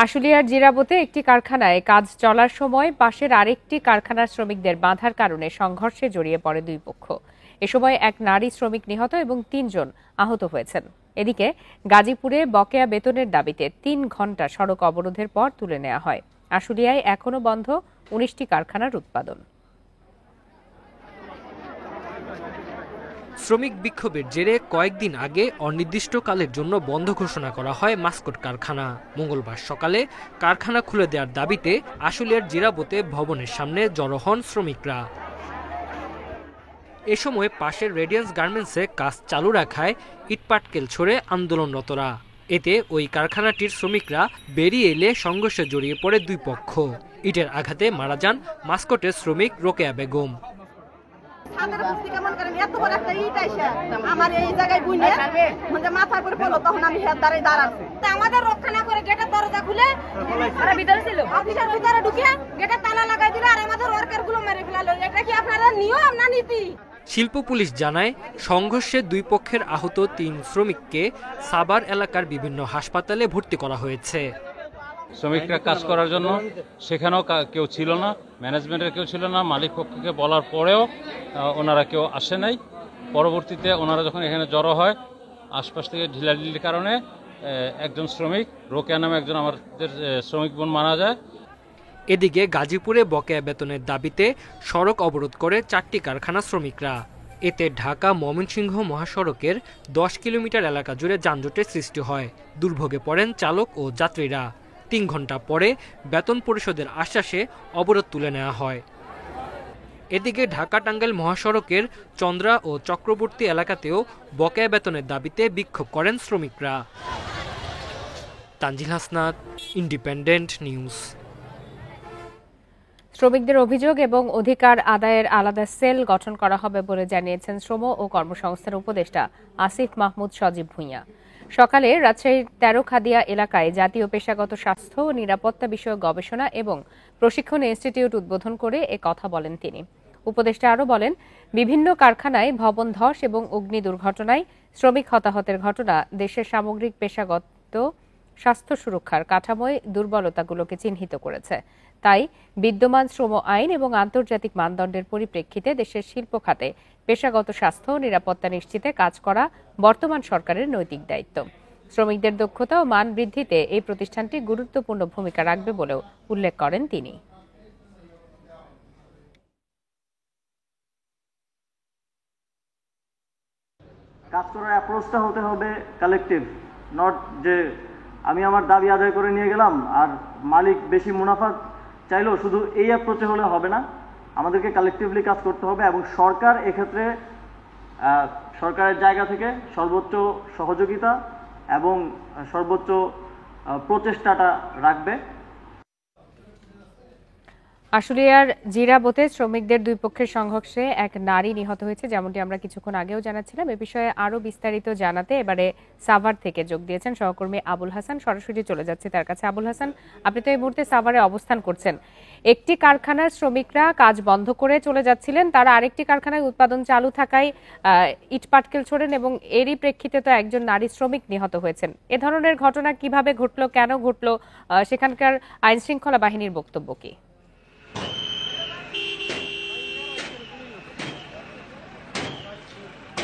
আশুলিয়ার জিরাবতে একটি কারখানায় কাজ চলার সময় পাশের আরেকটি কারখানার শ্রমিকদের বাধার কারণে সংঘর্ষে জড়িয়ে পড়ে দুই পক্ষ। এ সময় এক নারী শ্রমিক নিহত এবং ৩ জন আহত হয়েছেন। এদিকে গাজীপুরে বকেয়া বেতনের দাবিতে ৩ ঘণ্টা সড়ক অবরোধের পর তুলে নেওয়া হয়। আশুলিয়ায় এখনো বন্ধ ১৯টি কারখানার উৎপাদন। শ্রমিক বিক্ষোভের জেরে কয়েকদিন আগে অনির্দিষ্টকালের জন্য বন্ধ ঘোষণা করা হয় মাস্কট কারখানা। মঙ্গলবার সকালে কারখানা খুলে দেওয়ার দাবিতে আশুলিয়ার জিরাবতে ভবনের সামনে জড়ো হন শ্রমিকরা। এ সময় পাশের রেডিয়েন্স গার্মেন্টসে কাজ চালু রাখায় ইটপাটকেল ছড়ে আন্দোলনরতরা। এতে ওই কারখানাটির শ্রমিকরা বেরিয়ে এলে সংঘর্ষে জড়িয়ে পড়ে দুই পক্ষ। ইটের আঘাতে মারা যান মাস্কটের শ্রমিক রোকেয়া বেগম। আমাদের রক্ষা না করে গেটের দরজা খুলে ভিতরে ছিল, অফিসের ভিতরে ঢুকে গেটের তালা লাগাই দিল আর আমাদের ওয়ার্কার গুলো মেরে ফেলালো। এটা কি আপনাদের নিয়ম না নীতি? শিল্প পুলিশ জানায়, সংঘর্ষে দুই পক্ষের আহত ৩ শ্রমিককে সাভার এলাকার বিভিন্ন হাসপাতালে ভর্তি করা হয়েছে। শ্রমিকরা কাজ করার জন্য সেখানেও কেউ ছিল না, ম্যানেজমেন্টের কেউ ছিল না, মালিক পক্ষকে বলার পরেও ওনারা কেউ আসে নাই। পরবর্তীতে ওনারা যখন এখানে জড়ো হয়, আশপাশ থেকে ঢিলাঢিলির কারণে একজন শ্রমিক রোকেয়া নামে একজন আমাদের শ্রমিক বোন মারা যায়। এদিকে গাজীপুরে বকেয়া বেতনের দাবিতে সড়ক অবরোধ করে 4টি কারখানা শ্রমিকরা। এতে ঢাকা ময়মনসিংহ মহাসড়কের 10 কিলোমিটার এলাকা জুড়ে যানজটের সৃষ্টি হয়। দুর্ভোগে পড়েন চালক ও যাত্রীরা। 3 ঘণ্টা পরে বেতন পরিশোধের আশ্বাসে অবরোধ তুলে নেওয়া হয়। এদিকে ঢাকা টাঙ্গাইল মহাসড়কের চন্দ্রা ও চক্রবর্তী এলাকাতেও বকেয়া বেতনের দাবিতে বিক্ষোভ করেন শ্রমিকরা। Tanzil Hasnat, independent news. শ্রমিকদের অভিযোগ এবং অধিকার আদায়ের আলাদা সেল গঠন করা হবে বলে জানিয়েছেন শ্রম ও কর্মসংস্থান উপদেষ্টা আসিফ মাহমুদ সজীব ভূঁইয়া। সকালে রাজশাহীর তেরোখাদিয়া এলাকায় জাতীয় পেশাগত স্বাস্থ্য ও নিরাপত্তা বিষয়ক গবেষণা এবং প্রশিক্ষণ ইনস্টিটিউট উদ্বোধন করে এ কথা বলেন তিনি। উপদেষ্টা আরও বলেন, বিভিন্ন কারখানায় ভবন ধস এবং অগ্নি দুর্ঘটনায় শ্রমিক হতাহতের ঘটনা দেশের সামগ্রিক পেশাগত স্বাস্থ্য সুরক্ষার কাঠামোয় দুর্বলতাগুলোকে চিহ্নিত করেছে। তাই বিদ্যমান শ্রম আইন এবং আন্তর্জাতিক মানদণ্ডের পরিপ্রেক্ষিতে দেশের শিল্প খাতে পেশাগত স্বাস্থ্য ও নিরাপত্তা নিশ্চিতে কাজ করা বর্তমান সরকারের নৈতিক দায়িত্ব। শ্রমিকদের দক্ষতা ও মান বৃদ্ধিতে এই প্রতিষ্ঠানটি গুরুত্বপূর্ণ ভূমিকা রাখবে বলেও উল্লেখ করেন তিনি। কাজ করার অ্যাপ্রোচটা হতে হবে কালেকটিভ, নট যে আমি আমার দাবি আদায় করে নিয়ে গেলাম আর মালিক বেশি মুনাফা চাইলেও শুধু এই অ্যাপ্রোচে হলে হবে না। আমাদেরকে কালেকটিভলি কাজ করতে হবে এবং সরকার এক্ষেত্রে সরকারের জায়গা থেকে সর্বোচ্চ সহযোগিতা এবং সর্বোচ্চ প্রচেষ্টাটা রাখবে। আশুলিয়ার জিরাবতে শ্রমিকদের দুই পক্ষের সংঘর্ষে এক নারী নিহত হয়েছে, যেমনটি আমরা কিছুক্ষণ আগেও জানাচ্ছিলাম। এ বিষয়ে আরও বিস্তারিত জানাতে এবারে সাভার থেকে যোগ দিয়েছেন সহকর্মী আবুল হাসান। সরাসরি চলে যাচ্ছে তার কাছে। আবুল হাসান, আপনি তো এই মুহূর্তে সাভারে অবস্থান করছেন। একটি কারখানার শ্রমিকরা কাজ বন্ধ করে চলে যাচ্ছিলেন, তারা আরেকটি কারখানায় উৎপাদন চালু থাকায় ইটপাটকেল ছোড়েন এবং এরই প্রেক্ষিতে তো একজন নারী শ্রমিক নিহত হয়েছেন। এ ধরনের ঘটনা কিভাবে ঘটলো, কেন ঘটলো, সেখানকার আইন শৃঙ্খলা বাহিনীর বক্তব্য কি?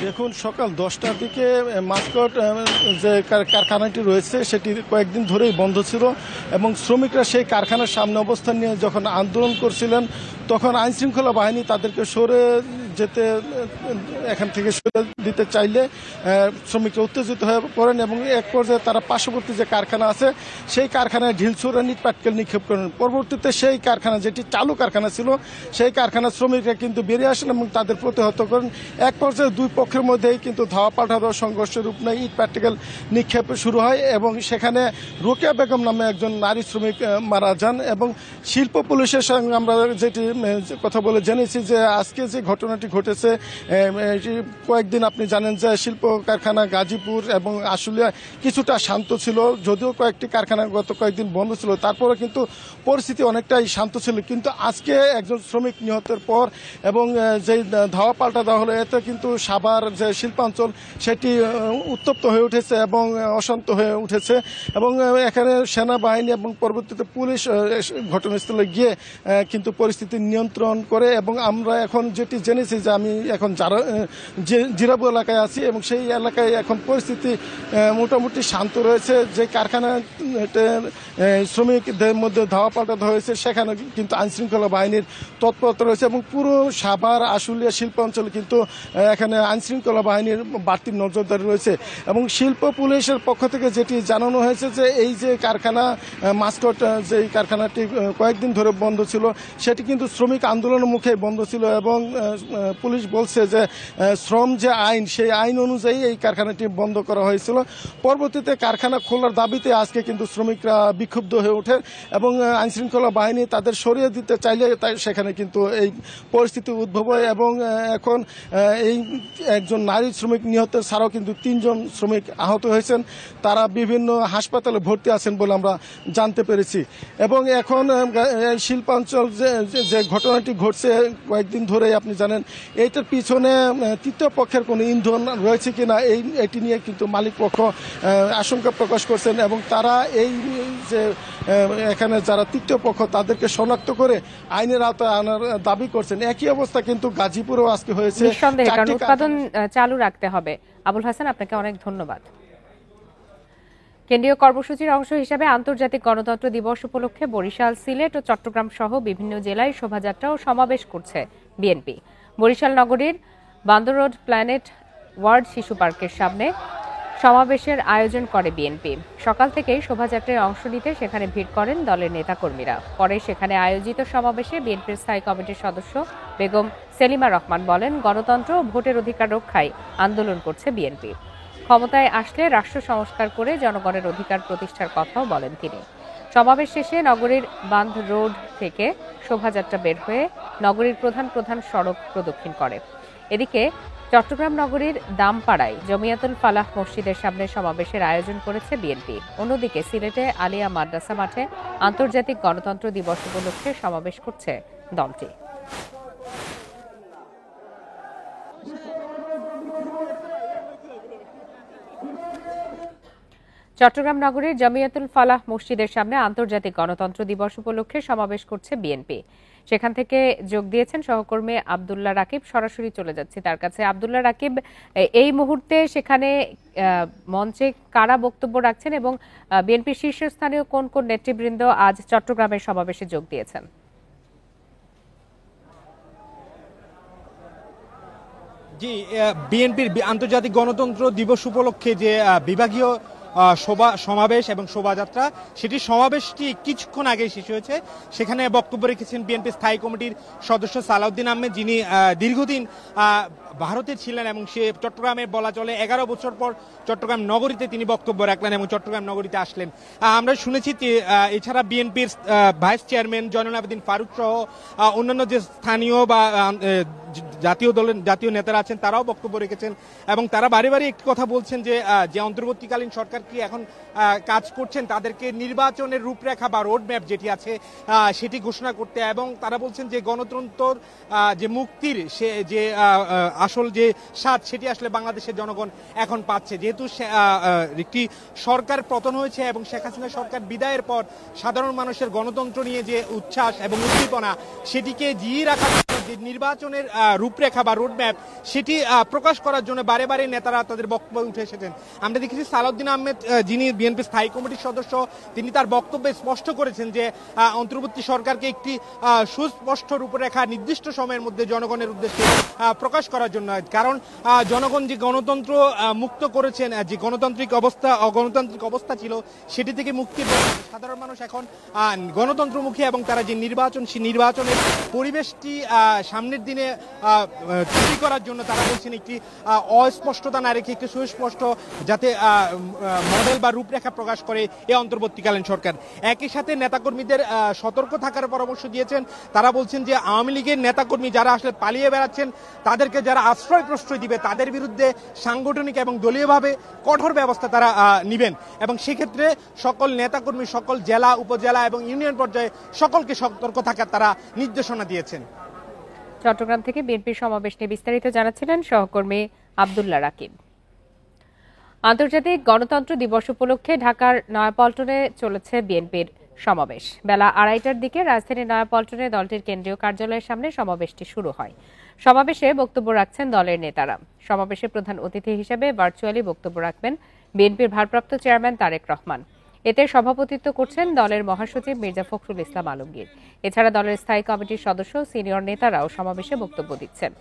দেখুন, সকাল 10টার দিকে মাস্কট যে কারখানাটি রয়েছে সেটি কয়েকদিন ধরেই বন্ধ ছিল এবং শ্রমিকরা সেই কারখানার সামনে অবস্থান নিয়ে যখন আন্দোলন করছিলেন তখন আইনশৃঙ্খলা বাহিনী তাদেরকে সরে যেতে এখান থেকে সরে দিতে চাইলে শ্রমিকরা উত্তেজিত হয়ে পড়েন এবং এক পর্যায়ে তারা পার্শ্ববর্তী যে কারখানা আছে সেই কারখানায় ঢিলছোড়া ইটপাটকেল নিক্ষেপ করেন। পরবর্তীতে সেই কারখানা, যেটি চালু কারখানা ছিল, সেই কারখানার শ্রমিকরা কিন্তু বেরিয়ে আসেন এবং তাদের প্রতিহত করেন। এক পর্যায়ে দুই পক্ষের মধ্যেই কিন্তু ধাওয়া পাল্টা সংঘর্ষের রূপ নেয়, ইটপাটকেল নিক্ষেপ শুরু হয় এবং সেখানে রোকেয়া বেগম নামে একজন নারী শ্রমিক মারা যান। এবং শিল্প পুলিশের সঙ্গে আমরা যেটি কথা বলে জেনেছি যে আজকে যে ঘটনাটি ঘটনাটি ঘটেছে। কয়েকদিন আপনি জানেন যে শিল্প কারখানা গাজীপুর এবং আশুলিয়া কিছুটা শান্ত ছিল, যদিও কয়েকটি কারখানা গত কয়েকদিন বন্ধ ছিল, তারপরে কিন্তু পরিস্থিতি অনেকটাই শান্ত ছিল। কিন্তু আজকে একজন শ্রমিক নিহতের পর এবং যে ধাওয়া পাল্টা দেওয়া হলো, এতে কিন্তু সাভার যে শিল্পাঞ্চল সেটি উত্তপ্ত হয়ে উঠেছে এবং অশান্ত হয়ে উঠেছে। এবং এখানে সেনাবাহিনী এবং পরবর্তীতে পুলিশ ঘটনাস্থলে গিয়ে কিন্তু পরিস্থিতি নিয়ন্ত্রণ করে। এবং আমরা এখন যেটি জেনেছি যে আমি এখন জিরাবু এলাকায় আছি এবং সেই এলাকায় এখন পরিস্থিতি মোটামুটি শান্ত রয়েছে। যে কারখানা শ্রমিকদের মধ্যে ধাওয়া পাল্টা হয়েছে সেখানে কিন্তু আইনশৃঙ্খলা বাহিনীর তৎপরতা রয়েছে এবং পুরো সাভার আশুলিয়া শিল্পাঞ্চলে কিন্তু এখানে আইনশৃঙ্খলা বাহিনীর বাড়তি নজরদারি রয়েছে। এবং শিল্প পুলিশের পক্ষ থেকে যেটি জানানো হয়েছে যে এই যে কারখানা মাস্কট, যে কারখানাটি কয়েকদিন ধরে বন্ধ ছিল, সেটি কিন্তু শ্রমিক আন্দোলনের মুখে বন্ধ ছিল এবং পুলিশ বলছে যে শ্রম যে আইন, সেই আইন অনুযায়ী এই কারখানাটি বন্ধ করা হয়েছিল। পরবর্তীতে কারখানা খোলার দাবিতে আজকে কিন্তু শ্রমিকরা বিক্ষুব্ধ হয়ে ওঠে এবং আইনশৃঙ্খলা বাহিনী তাদের সরিয়ে দিতে চাইলে সেখানে কিন্তু এই পরিস্থিতি উদ্ভব হয়। এবং এখন এই একজন নারী শ্রমিক নিহতের ছাড়াও কিন্তু 3 জন শ্রমিক আহত হয়েছেন, তারা বিভিন্ন হাসপাতালে ভর্তি আছেন বলে আমরা জানতে পেরেছি। এবং এখন শিল্পাঞ্চল যে ঘটনাটি ঘটছে কয়েকদিন ধরে আপনি জানেন, এইটার পিছনে তৃতীয় পক্ষের কোনো ইন্ধন রয়েছে কিনা এটি নিয়ে কিন্তু মালিক পক্ষ আশঙ্কা প্রকাশ করছেন এবং তারা এই যে এখানে যারা তৃতীয় পক্ষ তাদেরকে শনাক্ত করে আইনের আওতায় আনার দাবি করছেন। একই অবস্থা কিন্তু গাজীপুরেও আজকে হয়েছে। নিঃসন্দেহে, কারণ উৎপাদন চালু রাখতে হবে। আবুল হাসান, আপনাকে অনেক ধন্যবাদ। কেন্দ্রীয় কর্মসূচির অংশ হিসেবে আন্তর্জাতিক গণতন্ত্র দিবস উপলক্ষে বরিশাল, সিলেট ও চট্টগ্রাম সহ বিভিন্ন জেলায় শোভাযাত্রা ও সমাবেশ করছে বিএনপি। বরিশাল নগরীর বান্দর রোড প্ল্যানেট ওয়ার্ড শিশু পার্কের সামনে সমাবেশের আয়োজন করে বিএনপি। সকাল থেকেই শোভাযাত্রায় অংশ নিতে সেখানে ভিড় করেন দলের নেতাকর্মীরা। পরে সেখানে আয়োজিত সমাবেশে বিএনপির স্থায়ী কমিটির সদস্য বেগম সেলিমা রহমান বলেন, গণতন্ত্র ও ভোটের অধিকার রক্ষায় আন্দোলন করছে বিএনপি। ক্ষমতায় আসলে রাষ্ট্র সংস্কার করে জনগণের অধিকার প্রতিষ্ঠার কথাও বলেন তিনি। সমাবেশ শেষে নগরীর বান্ধ রোড থেকে শোভাযাত্রা বের হয়ে নগরীর প্রধান প্রধান সড়ক প্রদক্ষিণ করে। এদিকে চট্টগ্রাম নগরীর দামপাড়ায় জমিয়াতুল ফালাহ মসজিদের সামনে সমাবেশের আয়োজন করেছে বিএনপি। অন্যদিকে সিলেটে আলিয়া মাদ্রাসা মাঠে আন্তর্জাতিক গণতন্ত্র দিবস উপলক্ষে সমাবেশ করছে দলটি। চট্টগ্রাম নগরীর জমিয়াতুল ফালাহ মসজিদের সামনে আন্তর্জাতিক গণতন্ত্র দিবস উপলক্ষে সমাবেশ করছে বিএনপি। সেখান থেকে যোগ দিয়েছেন সহকর্মী আব্দুল্লাহ রাকিব। সরাসরি চলে যাচ্ছি তার কাছে। আব্দুল্লাহ রাকিব, এই মুহূর্তে সেখানে মঞ্চে কারা বক্তব্য রাখছেন এবং বিএনপির শীর্ষস্থানীয় কোন কোন নেতৃবৃন্দ আজ চট্টগ্রামের সমাবেশে যোগ দিয়েছেন? জি, বিএনপির আন্তর্জাতিক গণতন্ত্র দিবস উপলক্ষে যে বিভাগীয় সমাবেশ এবং শোভাযাত্রা, সমাবেশটি কিছুক্ষণ আগে শেষ হয়েছে। সেখানে বক্তব্য রেখেছেন বিএনপি স্থায়ী কমিটির সদস্য সালাউদ্দিন আহমেদ, যিনি দীর্ঘদিন ভারতে ছিলেন এবং সে চট্টগ্রামে বলা চলে 11 বছর পর চট্টগ্রাম নগরীতে তিনি বক্তব্য রাখলেন এবং চট্টগ্রাম নগরীতে আসলেন। আমরা শুনেছি যে এছাড়া বিএনপির ভাইস চেয়ারম্যান জয়নুল আবেদিন ফারুক সহ অন্যান্য যে স্থানীয় বা জাতীয় নেতারা আছেন তারাও বক্তব্য রেখেছেন এবং তারা বারে বারে একটি কথা বলছেন যে অন্তর্বর্তীকালীন সরকার কি এখন কাজ করছেন তাদেরকে নির্বাচনের রূপরেখা বা রোড ম্যাপ যেটি আছে সেটি ঘোষণা করতে, এবং তারা বলছেন যে গণতন্ত্র যে মুক্তির যে আসল যে স্বাদ সেটি আসলে বাংলাদেশের জনগণ এখন পাচ্ছে। যেহেতু একটি সরকার পতন হয়েছে এবং শেখ হাসিনা সরকার বিদায়ের পর সাধারণ মানুষের গণতন্ত্র নিয়ে যে উচ্ছ্বাস এবং উদ্দীপনা সেটিকে জিইয়ে রাখার যে নির্বাচনের রূপরেখা বা রোডম্যাপ সেটি প্রকাশ করার জন্য বারে বারে নেতারা তাদের বক্তব্য উঠে এসেছেন। আমরা দেখেছি সালাউদ্দিন আহমেদ, যিনি বিএনপি স্থায়ী কমিটির সদস্য, তিনি তার বক্তব্যে স্পষ্ট করেছেন যে অন্তর্বর্তী সরকারকে একটি সুস্পষ্ট রূপরেখা নির্দিষ্ট সময়ের মধ্যে জনগণের উদ্দেশ্যে প্রকাশ করার জন্য, কারণ জনগণ যে গণতন্ত্র মুক্ত করেছেন, যে অগণতান্ত্রিক অবস্থা ছিল সেটি থেকে মুক্তির সাধারণ মানুষ এখন গণতন্ত্রমুখী এবং তারা যে নির্বাচন, সেই নির্বাচনের পরিবেশটি সামনের দিনে তৈরি করার জন্য তারা বলছেন একটি অস্পষ্টতা না রেখে একটি সুস্পষ্ট যাতে মডেল বা রূপরেখা প্রকাশ করে এই অন্তর্বর্তীকালীন সরকার। একই সাথে নেতাকর্মীদের সতর্ক থাকার পরামর্শ দিয়েছেন। তারা বলছেন যে আওয়ামী লীগের নেতাকর্মী যারা আসলে পালিয়ে বেড়াচ্ছেন তাদেরকে যারা আশ্রয় প্রশ্রয় দিবে তাদের বিরুদ্ধে সাংগঠনিক এবং দলীয়ভাবে কঠোর ব্যবস্থা তারা নেবেন এবং সেক্ষেত্রে সকল নেতাকর্মী সকল জেলা উপজেলা এবং ইউনিয়ন পর্যায়ে সকলকে সতর্ক থাকার তারা নির্দেশনা দিয়েছেন। চট্টগ্রাম থেকে বিএনপির সমাবেশ নিয়ে বিস্তারিত জানাচ্ছিলেন সহকর্মী আব্দুল্লাহ রাকিব। আন্তর্জাতিক গণতন্ত্র দিবস উপলক্ষে ঢাকার নয়াপল্টনে চলেছে বিএনপির সমাবেশ। বেলা 2:30টার দিকে রাজধানীর নয়াপল্টনে দলটির কেন্দ্রীয় কার্যালয়ের সামনে সমাবেশটি শুরু হয়। সমাবেশে বক্তব্য রাখছেন দলের নেতারা। সমাবেশে প্রধান অতিথি হিসেবে ভার্চুয়ালি বক্তব্য রাখবেন বিএনপির ভারপ্রাপ্ত চেয়ারম্যান তারেক রহমান। এতে সভাপতিত্ব করছেন দলের মহাসচিব মির্জা ফখরুল ইসলাম আলমগীর। এছাড়া দলের স্থায়ী কমিটির সদস্য সিনিয়র নেতারাও সমাবেশে বক্তব্য দিচ্ছেন।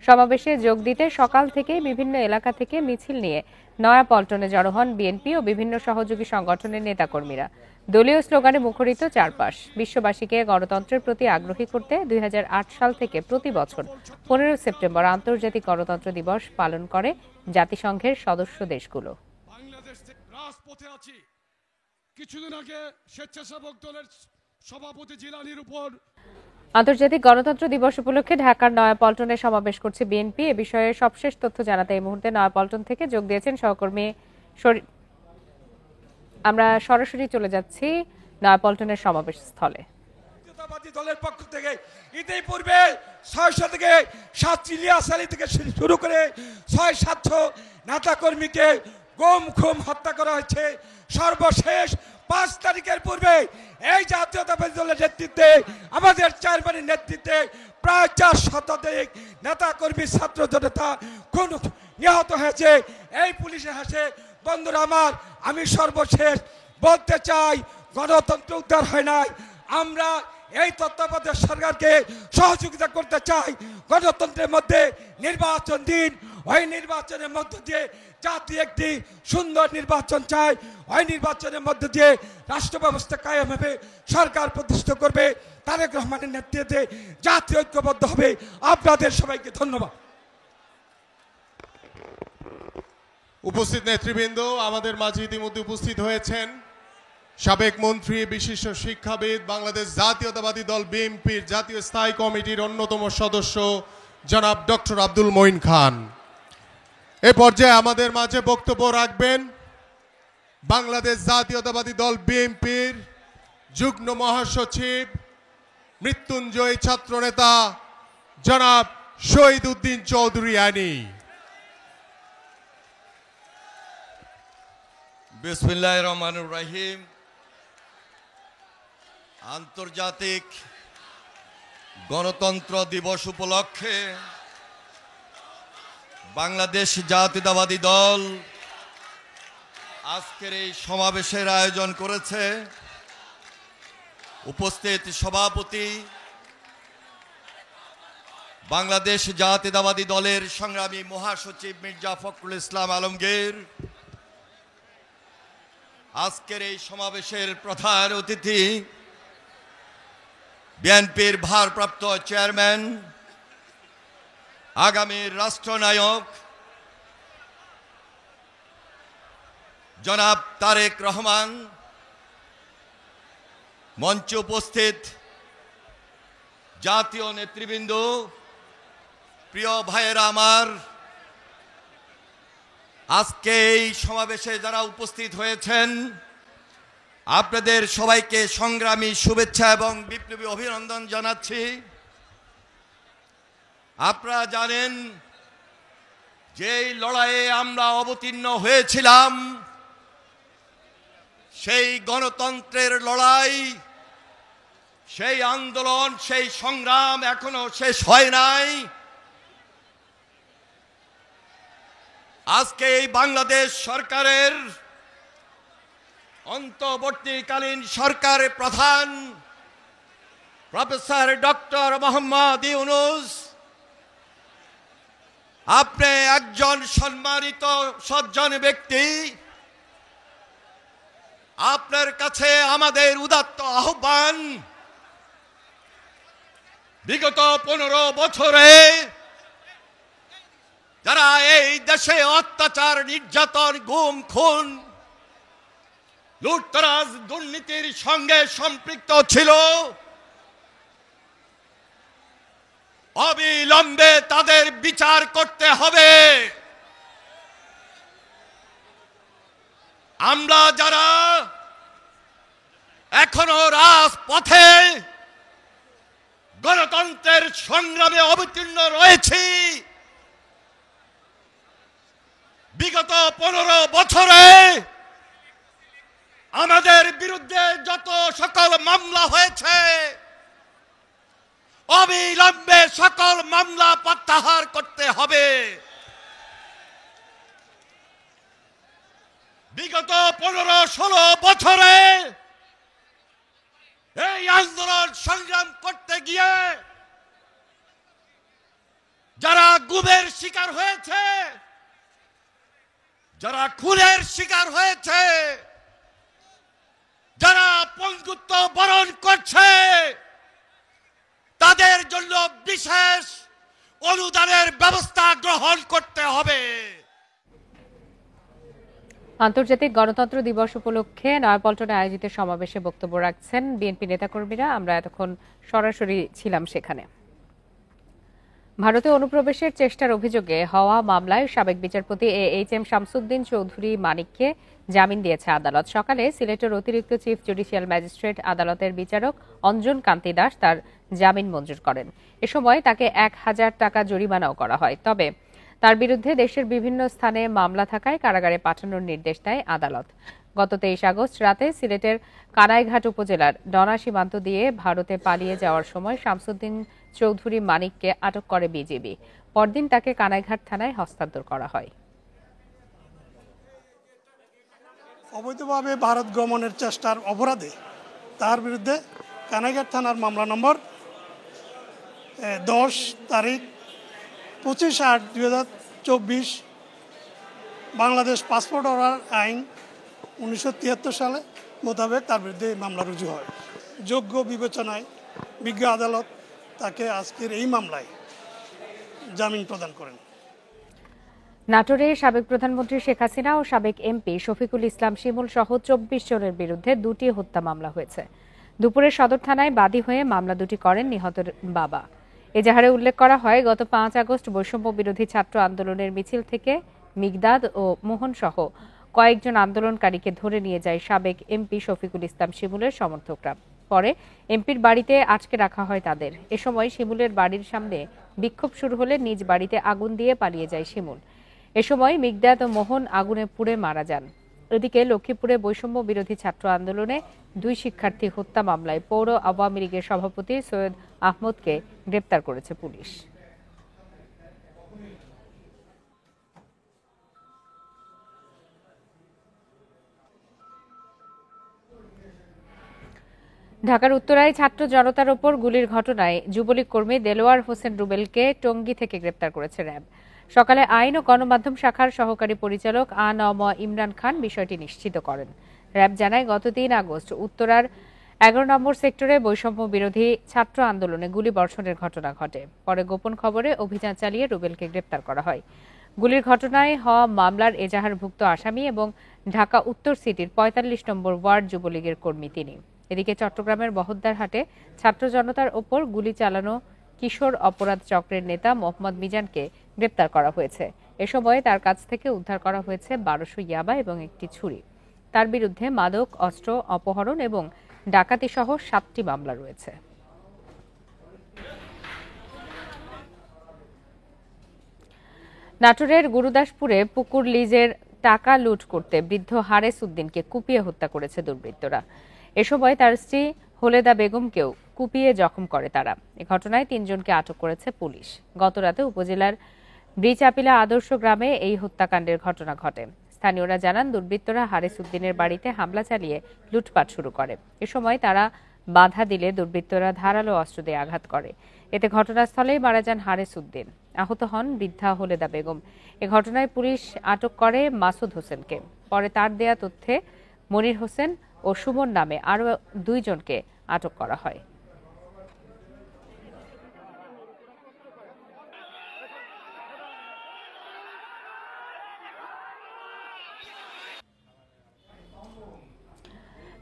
সমাবেশে যোগ দিতে সকাল থেকে বিভিন্ন এলাকা থেকে মিছিল নিয়ে নয়াপল্টনে জড়ো হন বিএনপি ও বিভিন্ন সহযোগী সংগঠনের নেতাকর্মীরা। দলীয় স্লোগানে মুখরিত চারপাশ। বিশ্ববাসীকে গণতন্ত্রের প্রতি আগ্রহী করতে 2008 সাল থেকে প্রতি বছর 15 সেপ্টেম্বর আন্তর্জাতিক গণতন্ত্র দিবস পালন করে জাতিসংঘের সদস্য দেশগুলো। কিছুদিন আগে স্বেচ্ছাসেবক দলের সভাপতি জিলানির উপর আন্তর্জাতিক গণতন্ত্র দিবস উপলক্ষে ঢাকার নয়াপল্টনে সমাবেশ করছে বিএনপি। এ বিষয়ে সবশেষ তথ্য জানাতে এই মুহূর্তে নয়াপল্টন থেকে যোগ দিয়েছেন সহকর্মী। আমরা সরাসরি চলে যাচ্ছি নয়াপল্টনের সমাবেশ স্থলে। দলের পক্ষ থেকে ইতিপূর্বে 600 থেকে 7 ইলিয়াস আলী থেকে শুরু করে 600-700 নেতাকর্মীকে গুম খুন হত্যা করা হয়েছে। সর্বশেষ 5 তারিখের পূর্বে এই জাতীয়তাবাদী দলের নেতৃত্বে আমাদের চেয়ারম্যানের নেতৃত্বে প্রায় 4 শতাধিক নেতাকর্মী ছাত্র জনতা খুন নিহত হয়েছে এই পুলিশের হাতে। বন্ধুরা আমার, আমি সর্বশেষ বলতে চাই, গণতন্ত্র উদ্ধার হয় নাই। আমরা এই তত্ত্বাবধায়ক সরকারকে সহযোগিতা করতে চাই। গণতন্ত্রের মধ্যে নির্বাচন দিন, ওই নির্বাচনের মধ্য দিয়ে জাতি একটি সুন্দর নির্বাচন চায়। ওই নির্বাচনের মধ্য দিয়ে রাষ্ট্র ব্যবস্থা কায়েম হবে, সরকার প্রতিষ্ঠা করবে, তারেক রহমানের নেতৃত্বে জাতি ঐক্যবদ্ধ হবে। আপনাদের সবাইকে ধন্যবাদ। উপস্থিত নেতৃবৃন্দ, আমাদের মাঝে ইতিমধ্যে উপস্থিত হয়েছেন সাবেক মন্ত্রী, বিশিষ্ট শিক্ষাবিদ, বাংলাদেশ জাতীয়তাবাদী দল বিএনপির জাতীয় স্থায়ী কমিটির অন্যতম সদস্য জনাব ডক্টর আব্দুল মঈন খান। এ পর্যায়ে আমাদের মাঝে বক্তব্য রাখবেন বাংলাদেশ জাতীয়তাবাদী দল বিএনপির যুগ্ম মহাসচিব, মৃত্যুঞ্জয়ী ছাত্রনেতা জনাব শহীদ উদ্দিন চৌধুরী আনি। বিসমিল্লাহির রহমানির রহিম। আন্তর্জাতিক গণতন্ত্র দিবস উপলক্ষে বাংলাদেশ জাতীয়তাবাদী দল আজকের এই সমাবেশের আয়োজন করেছে। উপস্থিত সভাপতি, বাংলাদেশ জাতীয়তাবাদী দলের সংগ্রামী মহাসচিব মির্জা ফখরুল ইসলাম আলমগীর, আজকের এই সমাবেশের প্রধান অতিথি বিএনপির ভারপ্রাপ্ত চেয়ারম্যান, আগামীর রাষ্ট্রনায়ক জনাব তারেক রহমান, মঞ্চে উপস্থিত জাতীয় নেতৃবৃন্দ, প্রিয় ভাইয়েরা আমার, আজকে এই সমাবেশে যারা উপস্থিত হয়েছেন আপনাদের সবাইকে সংগ্রামী শুভেচ্ছা এবং বিপ্লবী অভিনন্দন জানাচ্ছি। আপনারা জানেন যে লড়াইয়ে আমরা অবতীর্ণ হয়েছিলাম, সেই গণতন্ত্রের লড়াই, সেই আন্দোলন, সেই সংগ্রাম এখনো শেষ হয় নাই। আজকে এই বাংলাদেশ সরকারের অন্তর্বর্তীকালীন সরকারের প্রধান প্রফেসর ডক্টর মোহাম্মদ ইউনূস, আপনি একজন সম্মানিত সজ্জন ব্যক্তি। আপনার কাছে আমাদের উদাত্ত আহ্বান, বিগত 15 বছরে যারা এই দেশে অত্যাচার, নির্যাতন, গুম, খুন, লুটতরাজ, দুর্নীতির সঙ্গে সম্পৃক্ত ছিল, অবিলম্বে তাদের বিচার করতে হবে। আমরা যারা এখনো রাজপথে গণতন্ত্রের সংগ্রামে অবতীর্ণ রয়েছি, বিগত 15 বছরে আমাদের বিরুদ্ধে যত সকল মামলা হয়েছে, অবিলম্বে সকল মামলা প্রত্যাহার করতে হবে। বিগত 15-16 বছরে এই আন্দোলন সংগ্রাম করতে গিয়ে যারা গুমের শিকার হয়েছে, যারা খুনের শিকার হয়েছে, যারা পঙ্গুত্ব বরণ করছে, তাদের জন্য বিশেষ অনুদানের ব্যবস্থা গ্রহণ করতে হবে। আন্তর্জাতিক গণতন্ত্র দিবস উপলক্ষে নয়াপল্টনে আয়োজিত সমাবেশে বক্তব্য রাখছেন বিএনপি নেতাকর্মীরা। আমরা এতক্ষণ সরাসরি ছিলাম সেখানে। ভারতে অনুপ্রবেশের চেষ্টার অভিযোগে হওয়া মামলায় সাবেক বিচারপতি এইচ.এম. শামসুদ্দিন চৌধুরী মানিককে জামিন দিয়েছে আদালত। সকালে সিলেটের অতিরিক্ত চিফ জুডিশিয়াল ম্যাজিস্ট্রেট আদালতের বিচারক অঞ্জন কান্তি দাস তার জামিন মঞ্জুর করেন। এ সময় তাকে 1000 টাকা জরিমানাও করা হয়। তবে তার বিরুদ্ধে দেশের বিভিন্ন স্থানে মামলা থাকায় কারাগারে পাঠানোর নির্দেশ দেয় আদালত। গত 23 আগস্ট রাতে সিলেটের কানাইঘাট উপজেলার ডনা সীমান্ত দিয়ে ভারতে পালিয়ে যাওয়ার সময় শামসুদ্দিন চৌধুরী মানিককে আটক করে বিজিবি। পরদিন তাকে কানাইঘাট থানায় হস্তান্তর করা হয়। অবৈধভাবে ভারত গমনের চেষ্টার অপরাধে তার বিরুদ্ধে কানাইঘাট থানার মামলা নম্বর 10 তারিখ 25/8/2024 বাংলাদেশ পাসপোর্ট অর্ডার আইন 1973 সালে মোতাবেক তার বিরুদ্ধে মামলা রুজু হয়। যোগ্য বিবেচনায় বিজ্ঞ আদালত তাকে আজকের এই মামলায় জামিন প্রদান করেন। নাটোরে সাবেক প্রধানমন্ত্রী শেখ হাসিনা ও সাবেক এমপি শফিকুল ইসলাম শিমুল সহ 24 জনের বিরুদ্ধে 2টি হত্যা মামলা হয়েছে। দুপুরে সদর থানায় বাদী হয়ে মামলা দুটি করেন নিহতের বাবা। এজাহারে উল্লেখ করা হয়, গত 5 আগস্ট বৈষম্য বিরোধী ছাত্র আন্দোলনের মিছিল থেকে মিগদাদ ও মোহন সহ কয়েকজন আন্দোলনকারীকে ধরে নিয়ে যায় সাবেক এমপি শফিকুল ইসলাম শিমুলের সমর্থকরা। পরে এমপির বাড়িতে আটকে রাখা হয় তাদের। এ সময় শিমুলের বাড়ির সামনে বিক্ষোভ শুরু হলে নিজ বাড়িতে আগুন দিয়ে পালিয়ে যায় শিমুল। এ সময় মিগদাদ ও মোহন আগুনে পুড়ে মারা যান। এদিকে লক্ষ্মীপুরে বৈষম্য বিরোধী ছাত্র আন্দোলনে 2 শিক্ষার্থী হত্যা মামলায় পৌর আওয়ামী লীগের সভাপতি সৈয়দ আহমদকে গ্রেপ্তার করেছে পুলিশ। ঢাকার উত্তরায় ছাত্র জনতার ওপর গুলির ঘটনায় যুবলীগ কর্মী দেলোয়ার হোসেন রুবেলকে টঙ্গী থেকে গ্রেপ্তার করেছে র্যাব। সকালে আইন ও গণমাধ্যম শাখার সহকারী পরিচালক আ.ন.ম ইমরান খান বিষয়টি নিশ্চিত করেন। র্যাব জানায়, গত 3 আগস্ট উত্তরার 11 নম্বর সেক্টরে বৈষম্য বিরোধী ছাত্র আন্দোলনে গুলিবর্ষণের ঘটনা ঘটে। পরে গোপন খবরে অভিযান চালিয়ে রুবেলকে গ্রেপ্তার করা হয়। গুলির ঘটনায় হওয়া মামলার এজাহারভুক্ত আসামি এবং ঢাকা উত্তর সিটির 45 নম্বর ওয়ার্ড যুবলীগের কর্মী তিনি। এদিকে চট্টগ্রামের বহদ্দারহাটে ছাত্র জনতার ওপর গুলি চালানো কিশোর অপরাধ চক্রের নেতা মোহাম্মদ মিজানকে গ্রেপ্তার করা হয়েছে। এ সময় তার কাছ থেকে উদ্ধার করা হয়েছে 1200 ইয়াবা এবং একটি ছুরি। তার বিরুদ্ধে মাদক, অস্ত্র, অপহরণ এবং ডাকাতি সহ 7টি মামলা রয়েছে। নাটোরের গুরুদাসপুরে পুকুর লিজের টাকা লুট করতে বৃদ্ধ হারেস উদ্দিনকে কুপিয়ে হত্যা করেছে দুর্বৃত্তরা। এ সময় তার স্ত্রী হোলেদা বেগমকেও কুপিয়ে জখম করে তারা। এ ঘটনায় 3 জনকে আটক করেছে পুলিশ। গতরাতে উপজেলার ব্রিচাপিলা আদর্শ গ্রামে এই হত্যাকাণ্ডের ঘটনা ঘটে। স্থানীয়রা জানান, দুর্বৃত্তরা হারেস উদ্দিনের বাড়িতে হামলা চালিয়ে লুটপাট শুরু করে। এ সময় তারা বাধা দিলে দুর্বৃত্তরা ধারালো অস্ত্র দিয়ে আঘাত করে। এতে ঘটনাস্থলেই মারা যান হারেস উদ্দিন। আহত হন বৃদ্ধা হোলেদা বেগম। এ ঘটনায় পুলিশ আটক করে মাসুদ হোসেনকে। পরে তার দেয়া তথ্যে মনির হোসেন ও সুমন নামে আরও 2 জনকে আটক করা হয়।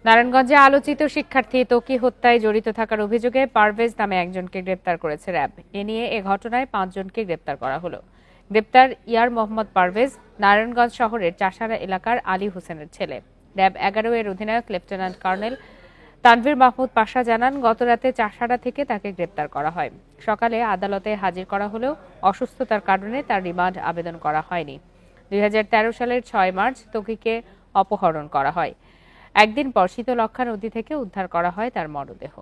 নারায়ণগঞ্জে আলোচিত শিক্ষার্থী ত্বকী হত্যায় জড়িত থাকার অভিযোগে পারভেজ নামে একজনকে গ্রেপ্তার করেছে র্যাব। এ নিয়ে এ ঘটনায় 5 জনকে গ্রেপ্তার করা হলো। গ্রেপ্তার ইয়ার মোহাম্মদ পারভেজ নারায়ণগঞ্জ শহরের চাষারা এলাকার আলী হোসেনের ছেলে। র্যাব 11 এর অধিনায়ক লেফটেন্যান্ট কর্নেল তানভীর মাহমুদ পাশা জানান, গতরাতে চাষারা থেকে তাকে গ্রেপ্তার করা হয়। সকালে আদালতে হাজির করা হলেও অসুস্থতার কারণে তার রিমান্ড আবেদন করা হয়নি। 2013 সালের 6 মার্চ ত্বকীকে অপহরণ করা হয়। একদিন পর শীতলক্ষা নদী থেকে উদ্ধার করা হয় তার মরদেহ।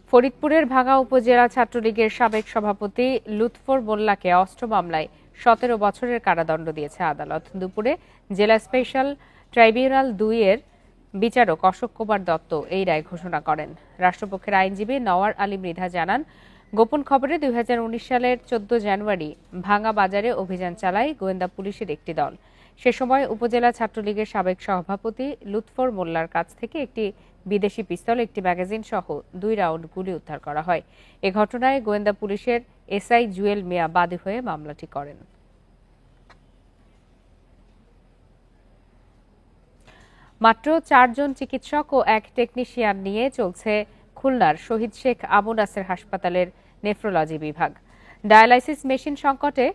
ফরিদপুরের ভাঙ্গা উপজেলা ছাত্রলীগের সাবেক সভাপতি লুৎফর মোল্লাকে অস্ত্র মামলায় 17 বছরের কারাদণ্ড দিয়েছে আদালত। দুপুরে জেলা স্পেশাল ট্রাইব্যুনাল 2 এর বিচারক অশোক কুমার দত্ত এই রায় ঘোষণা করেন। রাষ্ট্রপক্ষের আইনজীবী নওয়ার আলী মৃধা জানান, গোপন খবরে 2019 সালের 14 জানুয়ারি ভাঙ্গা বাজারে অভিযান চালায় গোয়েন্দা পুলিশের একটি দল। সে সময় উপজেলা ছাত্রলীগের সাবেক সভাপতি লুৎফর মোল্লার কাছ থেকে একটি বিদেশি পিস্তল, একটি ম্যাগাজিন সহ 2 রাউন্ড গুলি উদ্ধার করা হয়। এ ঘটনায় গোয়েন্দা পুলিশের এসআই জুয়েল মিয়া বাদী হয়ে মামলাটি করেন। মাত্র 4 জন চিকিৎসক ও 1 টেকনিশিয়ান নিয়ে চলছে খুলনার শহীদ শেখ আবু নাসের হাসপাতালের নেফ্রোলজি বিভাগ। ডায়ালাইসিস মেশিন সংকটে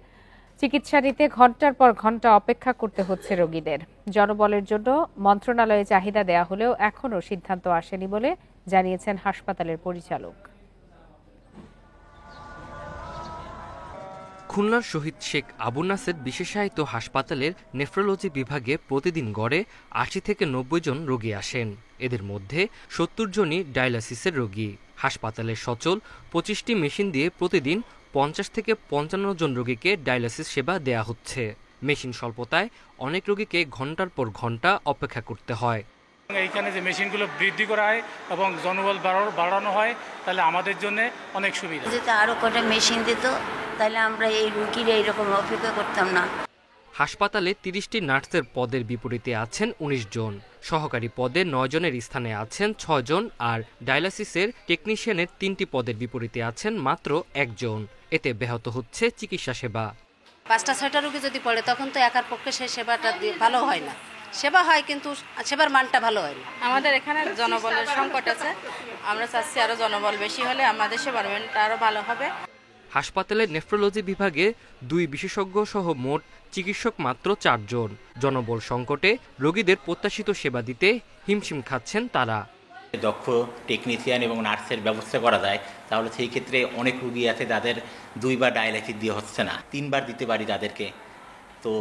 চিকিৎসা নিতে ঘন্টার পর ঘন্টা অপেক্ষা করতে হচ্ছে রোগীদের। জনবলের জন্য মন্ত্রণালয়ে চাহিদা দেয়া হলেও এখনও সিদ্ধান্ত আসেনি বলে জানিয়েছেন হাসপাতালের পরিচালক। খুলনার শহীদ শেখ আবু নাসের বিশেষায়িত হাসপাতালের নেফ্রোলজি বিভাগে প্রতিদিন গড়ে 80 থেকে 90 জন রোগী আসেন। এদের মধ্যে 70 জনই ডায়ালাইসিসের রোগী। হাসপাতালের সচল 25টি মেশিন দিয়ে প্রতিদিন 50 থেকে 55 জন রোগীকে ডায়ালাইসিস সেবা দেয়া হচ্ছে। মেশিন স্বল্পতায় অনেক রোগীকে ঘন্টার পর ঘন্টা অপেক্ষা করতে হয়। এইখানে যে মেশিনগুলো বৃদ্ধি করা হয় এবং জনবল বাড়ানো হয়, তাহলে আমাদের জন্য অনেক সুবিধা। যদি আরো কটা মেশিন দিত তাহলে আমরা এই রোগীর এইরকম অপেক্ষা করতাম না। হাসপাতালে 30টি নার্সের পদের বিপরীতে আছেন 19 জন, সহকারী পদে 9 জনের স্থানে আছেন 6 জন, আর ডায়ালাইসিসের টেকনিশিয়ানের 3টি পদের বিপরীতে আছেন মাত্র 1 জন। এতে ব্যাহত হচ্ছে চিকিৎসা সেবা। 5টা-6টা রোগী যদি পড়ে তখন তো একার পক্ষে সেই সেবাটা ভালো হয় না। সেবা হয় কিন্তু সেবার মানটা ভালো হয় না। আমাদের এখানে জনবলের সংকট আছে, আমরা চাচ্ছি আরো জনবল বেশি হলে আমাদের সেবার মানটা আরো ভালো হবে। হাসপাতালের নেফ্রোলজি বিভাগে 2 বিশেষজ্ঞ সহ মোট চিকিৎসক মাত্র 4 জন। জনবল সংকটে রোগীদের প্রত্যাশিত সেবা দিতে হিমশিম খাচ্ছেন তারা। দক্ষ টেকনিশিয়ান এবং নার্সের ব্যবস্থা করা যায় তাহলে সেই ক্ষেত্রে অনেক রোগী আছে যাদের 2 বার ডায়ালাইসিস দিয়ে হচ্ছে না, 3 বার দিতে পারি তাদেরকে। তো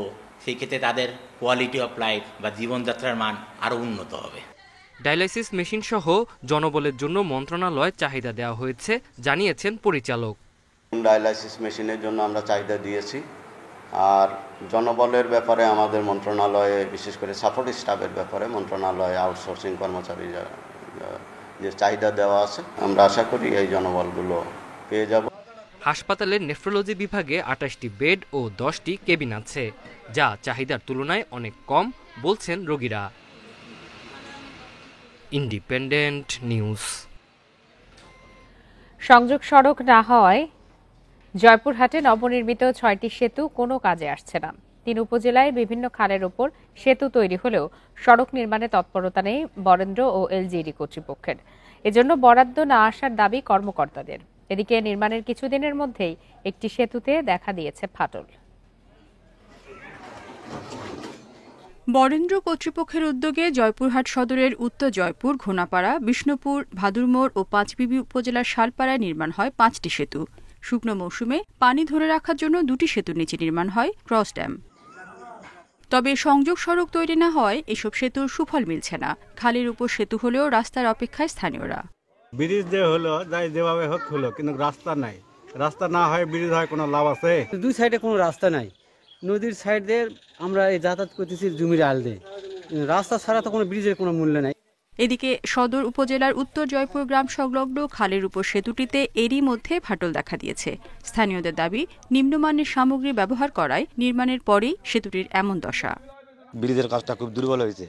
সেই ক্ষেত্রে তাদের কোয়ালিটি অফ লাইফ বা জীবনযাত্রার মান আরও উন্নত হবে। ডায়ালাইসিস মেশিন সহ জনবলের জন্য মন্ত্রণালয়ে চাহিদা দেওয়া হয়েছে জানিয়েছেন পরিচালক। ডায়ালাইসিস মেশিনের জন্য আমরা চাহিদা দিয়েছি, আর জনবলের ব্যাপারে আমাদের মন্ত্রণালয়ে বিশেষ করে সাপোর্ট স্টাফের ব্যাপারে মন্ত্রণালয়ে আউটসোর্সিং কর্মচারী যে চাহিদা দেওয়া আছে, আমরা আশা করি এই জনবলগুলো পেয়ে যাব। হাসপাতালের নেফ্রোলজি বিভাগে 28টি বেড ও 10টি কেবিন আছে, যা চাহিদার তুলনায় অনেক কম বলছেন রোগীরা। Independent news. সংযোগ সড়ক না হওয়ায় জয়পুরহাটে নবনির্মিত 6টি সেতু কোনো কাজে আসছে না। 3 উপজেলায় বিভিন্ন খালের ওপর সেতু তৈরি হলেও সড়ক নির্মাণে তৎপরতা নেই বরেন্দ্র ও এলজিইডি কর্তৃপক্ষের। এজন্য বরাদ্দ না আসার দাবি কর্মকর্তাদের। এদিকে নির্মাণের কিছুদিনের মধ্যেই একটি সেতুতে দেখা দিয়েছে ফাটল। বরেন্দ্র কর্তৃপক্ষের উদ্যোগে জয়পুরহাট সদরের উত্তর জয়পুর, ঘোনাপাড়া, বিষ্ণুপুর, ভাদুরমোড় ও পাঁচবিবি উপজেলার শালপাড়ায় নির্মাণ হয় 5টি সেতু। শুকনো মৌসুমে পানি ধরে রাখার জন্য 2টি সেতুর নিচে নির্মাণ হয় ক্রস ড্যাম। তবে সংযোগ সড়ক তৈরি না হওয়ায় এসব সেতুর সুফল মিলছে না। খালের উপর সেতু হলেও রাস্তার অপেক্ষায় স্থানীয়রা। ব্রিজ যে হলো যাই যেভাবে হোক হলো, কিন্তু রাস্তা নাই। রাস্তা না হয় ব্রিজ হয় কোনো লাভ আছে? 2 সাইডে কোনো রাস্তা নাই। নদীর সাইড দিয়ে আমরা এই যাতায়াত করতেছি জমির আল দিয়ে, রাস্তা ছাড়া তো কোনো ব্রিজের কোনো মূল্য নাই। এদিকে সদর উপজেলার উত্তর জয়পুর গ্রাম সংলগ্ন খালের উপর সেতুটিতে এরই মধ্যে ফাটল দেখা দিয়েছে। স্থানীয়দের দাবি, নিম্নমানের সামগ্রী ব্যবহার করায় নির্মাণের পরেই সেতুটির এমন দশা। ব্রিজের কাজটা খুব দুর্বল হয়েছে,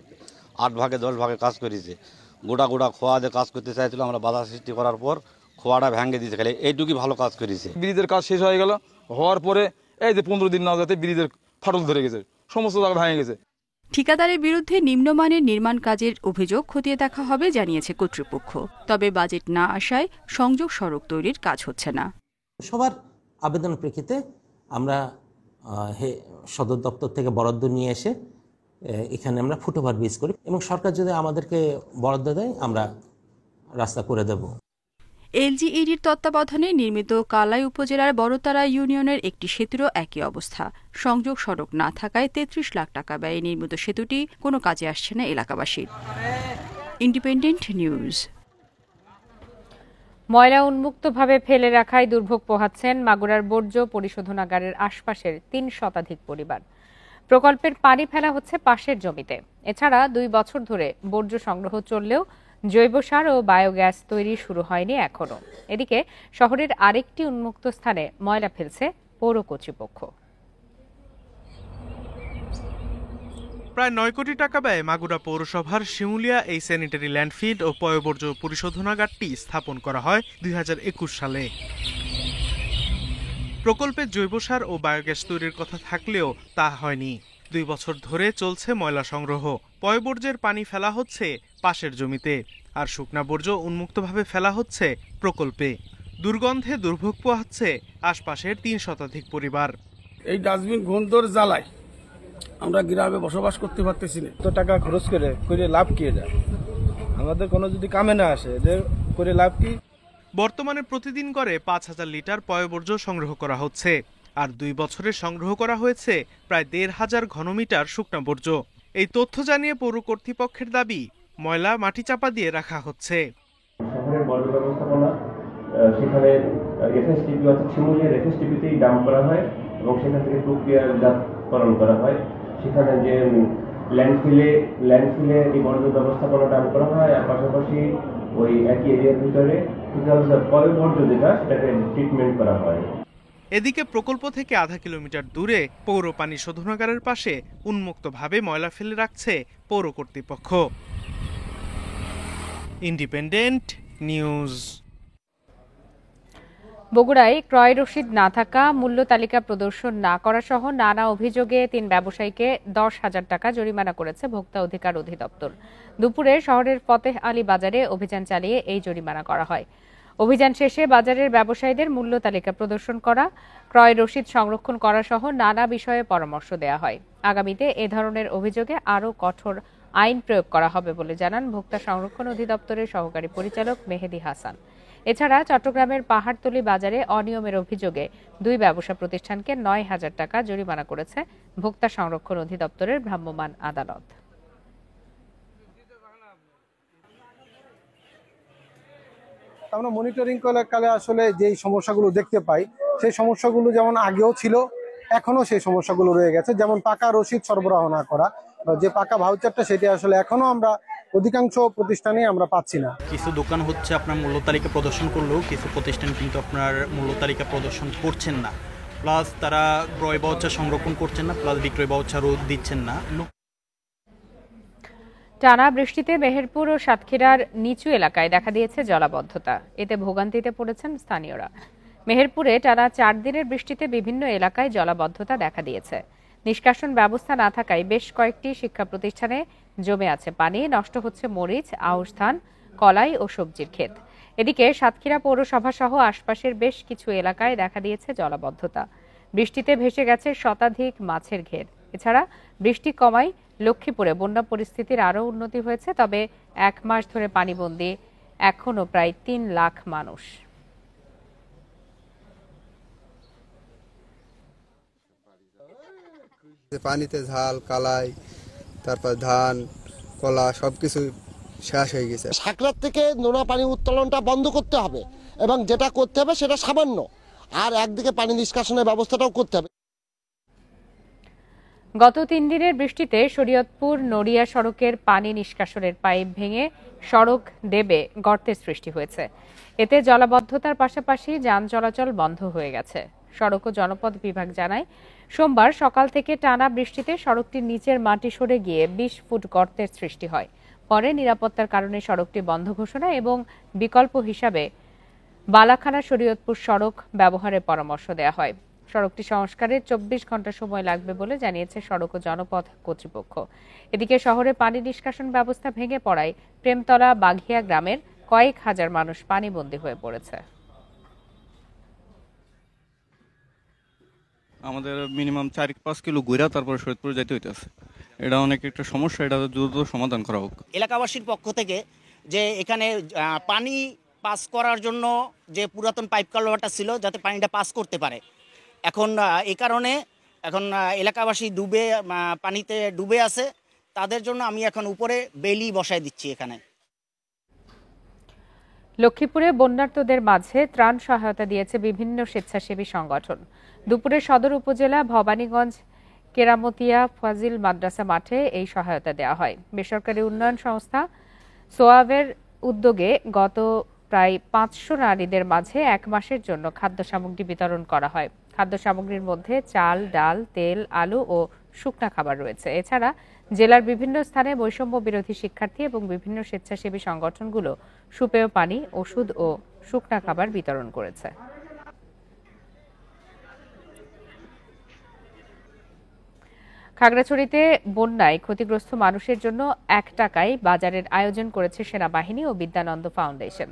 8 ভাগে 10 ভাগে কাজ করেছে। গোটা গোটা খোয়া দিয়ে কাজ করতে চাইছিল, আমরা বাধা সৃষ্টি করার পর খোয়াটা ভেঙে দিয়েছে। খালি এইটুকুই ভালো কাজ করেছে। ব্রিজের কাজ শেষ হয়ে গেল, হওয়ার পরে এই যে 15 দিন না যেতে ব্রিজের ফাটল ধরে গেছে, সমস্ত জায়গা ভেঙে গেছে। ঠিকাদারের বিরুদ্ধে নিম্নমানের নির্মাণ কাজের অভিযোগ খতিয়ে দেখা হবে জানিয়েছে কর্তৃপক্ষ। তবে বাজেট না আসায় সংযোগ সড়ক তৈরির কাজ হচ্ছে না। সবার আবেদনের প্রেক্ষিতে আমরা সদর দপ্তর থেকে বরাদ্দ নিয়ে এসে এখানে আমরা ফুটওভার ব্রিজ করি এবং সরকার যদি আমাদেরকে বরাদ্দ দেয় আমরা রাস্তা করে দেব। এলজিইডির তত্ত্বাবধানে নির্মিত কালাই উপজেলার বড়তারা ইউনিয়নের একটি সেতুরও একই অবস্থা। সংযোগ সড়ক না থাকায় 33 লাখ টাকা ব্যয়ে নির্মিত সেতুটি কোনো কাজে আসছে না এলাকাবাসীর। Independent news. ময়লা উন্মুক্তভাবে ফেলে রাখায় দুর্ভোগ পোহাচ্ছেন মাগুরার বর্জ্য পরিশোধনাগারের আশপাশের 3 শতাধিক পরিবার। প্রকল্পের পানি ফেলা হচ্ছে পাশের জমিতে। এছাড়া 2 বছর ধরে বর্জ্য সংগ্রহ চললেও জৈব সার ও বায়োগ্যাস তৈরি শুরু হয়নি এখনো। এদিকে শহরের আরেকটি উন্মুক্ত স্থানে ময়লা ফেলছে পৌর কর্তৃপক্ষ। প্রায় 9 কোটি টাকা ব্যয়ে মাগুরা পৌরসভার শিমুলিয়া এই স্যানিটারি ল্যান্ডফিল ও পয়ঃবর্জ্য পরিশোধনাগারটি স্থাপন করা হয় 2021 সালে। প্রকল্পে জৈব সার ও বায়োগ্যাস তৈরির কথা থাকলেও তা হয়নি। 2 বছর ধরে চলছে ময়লা সংগ্রহ। পয়ঃবর্জ্যের পানি ফেলা হচ্ছে পাশের জমিতে, আর শুকনা বর্জ্য উন্মুক্তভাবে ফেলা হচ্ছে প্রকল্পে। দুর্গন্ধে দুর্ভোগ পোহাচ্ছে আশপাশের 3 শতাধিক পরিবার। এই ডাস্টবিন ঘুণদর জ্বালায় আমরা গ্রামে বসবাস করতে পারতেছি না। তো টাকা খরচ করে লাভ কি? এটা আমাদের কোনো যদি কামে না আসে, এদের করে লাভ কি? বর্তমানে প্রতিদিন গড়ে 5000 লিটার পয়ঃবর্জ্য সংগ্রহ করা হচ্ছে, আর 2 বছরে সংগ্রহ করা হয়েছে প্রায় 1500 ঘনমিটার শুকনা বর্জ্য। এই তথ্য জানিয়ে পৌর কর্তৃপক্ষের দাবি, ময়লা মাটি চাপা দিয়ে রাখা হচ্ছে। শহরের বর্জ্য ব্যবস্থাপনা সেখানে এফএসটিপি অর্থাৎ শিমুলিয়া এফএসটিপিতেই ডাম্প করা হয় এবং সেখান থেকে প্রক্রিয়াজাতকরণ করা হয়। সেখানে যে ল্যান্ডফিলে এই বর্জ্য ব্যবস্থাপনা ডাম্প করা হয়, আর পাশাপাশি ওই একই এরিয়ার ভিতরে পয়ঃবর্জ্য যেটা সেটাকে ট্রিটমেন্ট করা হয়। এদিকে প্রকল্প থেকে আধা কিলোমিটার দূরে পৌর পানি শোধনাগারের পাশে উন্মুক্তভাবে ময়লা ফেলে রাখছে পৌর কর্তৃপক্ষ। Independent news. বগুড়ায় ক্রয় রসিদ না থাকা, মূল্য তালিকা প্রদর্শন না করা সহ নানা অভিযোগে 3 ব্যবসায়ীকে 10,000 টাকা জরিমানা করেছে ভোক্তা অধিকার অধিদপ্তর। দুপুরে শহরের ফতেহ আলী বাজারে অভিযান চালিয়ে এই জরিমানা করা হয়। অভিযান শেষে বাজারের ব্যবসায়ীদের মূল্য তালিকা প্রদর্শন করা, ক্রয় রসিদ সংরক্ষণ করা সহ নানা বিষয়ে পরামর্শ দেওয়া হয়। আগামীতে এ ধরনের অভিযোগে আরও কঠোর আইন প্রয়োগ করা হবে বলে জানান ভোক্তা সংরক্ষণ অধিদপ্তরের সহকারী পরিচালক মেহেদি হাসান। এছাড়া চট্টগ্রামের পাহাড়তলী বাজারে অনিয়মের অভিযোগে 2 ব্যবসা প্রতিষ্ঠানকে 9,000 টাকা জরিমানা করেছে ভোক্তা সংরক্ষণ অধিদপ্তরের ভ্রাম্যমাণ আদালত। আমরা মনিটরিং কালে আসলে যেই সমস্যাগুলো দেখতে পাই, সেই সমস্যাগুলো যেমন আগেও ছিল, এখনো সেই সমস্যাগুলো রয়ে গেছে। যেমন পাকা রসিদ সরবরাহ না করা, যে পাকা ভাউচারটা সেটা আসলে এখনো আমরা অধিকাংশ প্রতিষ্ঠানে আমরা পাচ্ছি না। কিছু দোকান হচ্ছে আপনার মূল্য তালিকা প্রদর্শন করলেও কিছু প্রতিষ্ঠান কিন্তু আপনার মূল্য তালিকা প্রদর্শন করছেন না, প্লাস তারা ক্রয় ভাউচার সংরক্ষণ করছেন না, প্লাস বিক্রয় ভাউচারও দিচ্ছেন না। টানা বৃষ্টিতে মেহেরপুর ও সাতক্ষীরার নিচু এলাকায় দেখা দিয়েছে জলাবদ্ধতা। এতে ভোগান্তিতে পড়েছেন স্থানীয়রা। মেহেরপুরে টানা 4 দিনের বৃষ্টিতে বিভিন্ন এলাকায় জলাবদ্ধতা দেখা দিয়েছে। নিষ্কাশন ব্যবস্থা না থাকায় বেশ কয়েকটি শিক্ষা প্রতিষ্ঠানে জমে আছে পানি, নষ্ট হচ্ছে মরিচ, আউশ ধান, কলাই ও সবজির ক্ষেত। এদিকে সাতক্ষীরা পৌরসভা সহ আশপাশের বেশ কিছু এলাকায় দেখা দিয়েছে জলাবদ্ধতা। বৃষ্টিতে ভেসে গেছে শতাধিক মাছের ঘের। এছাড়া বৃষ্টি কমায় লক্ষ্মীপুরে বন্যা পরিস্থিতির আরও উন্নতি হয়েছে। তবে 1 মাস ধরে পানিবন্দী এখনো প্রায় 3 লাখ মানুষ। পানিতে ঝাল, কালাই, তারপর ধান, কলা সবকিছু শেষ হয়ে গেছে। সাকরাত থেকে নোনা পানি উত্তোলনটা বন্ধ করতে হবে এবং যেটা করতে হবে সেটা সামান্য, আর একদিকে পানি নিষ্কাশনের ব্যবস্থাটাও করতে হবে। গত 3 দিনের বৃষ্টিতে শরীয়তপুর নড়িয়া সড়কের পানি নিষ্কাশনের পাইপ ভেঙে সড়ক দেবে গর্তের সৃষ্টি হয়েছে। এতে জলাবদ্ধতার পাশাপাশি যান চলাচল বন্ধ হয়ে গেছে। সড়ক ও জনপথ বিভাগ জানায়, সোমবার সকাল থেকে টানা বৃষ্টিতে সড়কটির নিচের মাটি সরে গিয়ে 20 ফুট গর্তের সৃষ্টি হয়। পরে নিরাপত্তার কারণে সড়কটি বন্ধ ঘোষণা এবং বিকল্প হিসাবে বালাখানা শরীয়তপুর সড়ক ব্যবহারের পরামর্শ দেওয়া হয়। সড়কটি সংস্কারে 24 ঘন্টা সময় লাগবে বলে জানিয়েছে সড়ক ও জনপথ কর্তৃপক্ষ। এদিকে শহরে পানি নিষ্কাশন ব্যবস্থা ভেঙে পড়ায় প্রেমতলা বাঘিয়া গ্রামের কয়েক হাজার মানুষ পানিবন্দী হয়ে পড়েছে। আমাদের মিনিমাম 4-5 কিলো ঘুরা তারপরে শরীয়তপুর যাইতে হইতেছে। এটা অনেক একটা সমস্যা, এটা দ্রুত সমাধান করা হোক। এলাকাবাসীর পক্ষ থেকে যে এখানে পানি পাস করার জন্য যে পুরাতন পাইপ কালভারটা ছিল যাতে পানিটা পাস করতে পারে, এখন এই কারণে এখন এলাকাবাসী পানিতে ডুবে আছে, তাদের জন্য আমি এখন উপরে বেলি বসায় দিচ্ছি। এখানে লক্ষ্মীপুরে বন্যার্তদের মাঝে ত্রাণ সহায়তা দিয়েছে বিভিন্ন স্বেচ্ছাসেবী সংগঠন। দুপুরে সদর উপজেলা ভবানীগঞ্জ কেরামতিয়া ফাজিল মাদ্রাসা মাঠে এই সহায়তা দেওয়া হয়। বেসরকারি উন্নয়ন সংস্থা সোয়াবের উদ্যোগে গত প্রায় 500 নারীদের মাঝে 1 মাসের জন্য খাদ্য সামগ্রী বিতরণ করা হয়। খাদ্য সামগ্রীর মধ্যে চাল, ডাল, তেল, আলু ও শুকনা খাবার রয়েছে। এছাড়া জেলার বিভিন্ন স্থানে বৈষম্য বিরোধী শিক্ষার্থী এবং বিভিন্ন স্বেচ্ছাসেবী সংগঠনগুলো সুপেয় পানি, ওষুধ ও শুকনা খাবার বিতরণ করেছে। খাগড়াছড়িতে বন্যায় ক্ষতিগ্রস্ত মানুষের জন্য 1 টাকায় বাজারের আয়োজন করেছে সেনাবাহিনী ও বিদ্যানন্দ ফাউন্ডেশন।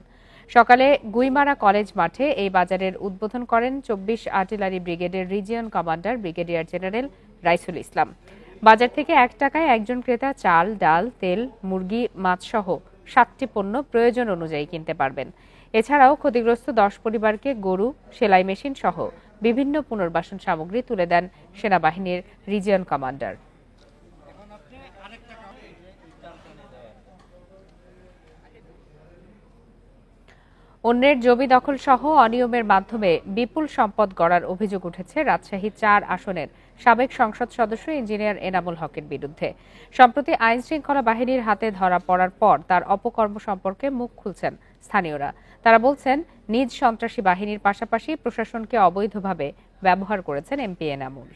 সকালে গুইমারা কলেজ মাঠে এই বাজারের উদ্বোধন করেন 24 আর্টিলারি ব্রিগেডের region commander brigadier general Raisul Islam. বাজার থেকে 1 টাকায় একজন ক্রেতা চাল, ডাল, তেল, মুরগি, মাছ সহ 7টি পণ্য প্রয়োজন অনুযায়ী কিনতে পারবেন। এছাড়াও ক্ষতিগ্রস্ত 10 পরিবারকে গরু, সেলাই মেশিন সহ বিভিন্ন পুনর্বাসন সামগ্রী তুলে দেন সেনাবাহিনীর রিজিয়ন কমান্ডার। অন্যের জমি দখল সহ অনিয়মের মাধ্যমে বিপুল সম্পদ গড়ার অভিযোগ উঠেছে রাজশাহী 4 আসনের সাবেক সংসদ সদস্য ইঞ্জিনিয়ার এনামুল হকের বিরুদ্ধে। সম্প্রতি আইন শৃঙ্খলা বাহিনীর হাতে ধরা পড়ার পর তার অপকর্ম সম্পর্কে মুখ খুলছেন স্থানীয়রা। তারা বলছেন, নিজ সন্ত্রাসী বাহিনীর পাশাপাশি প্রশাসনকে অবৈধভাবে ব্যবহার করেছেন এমপি এনামুল।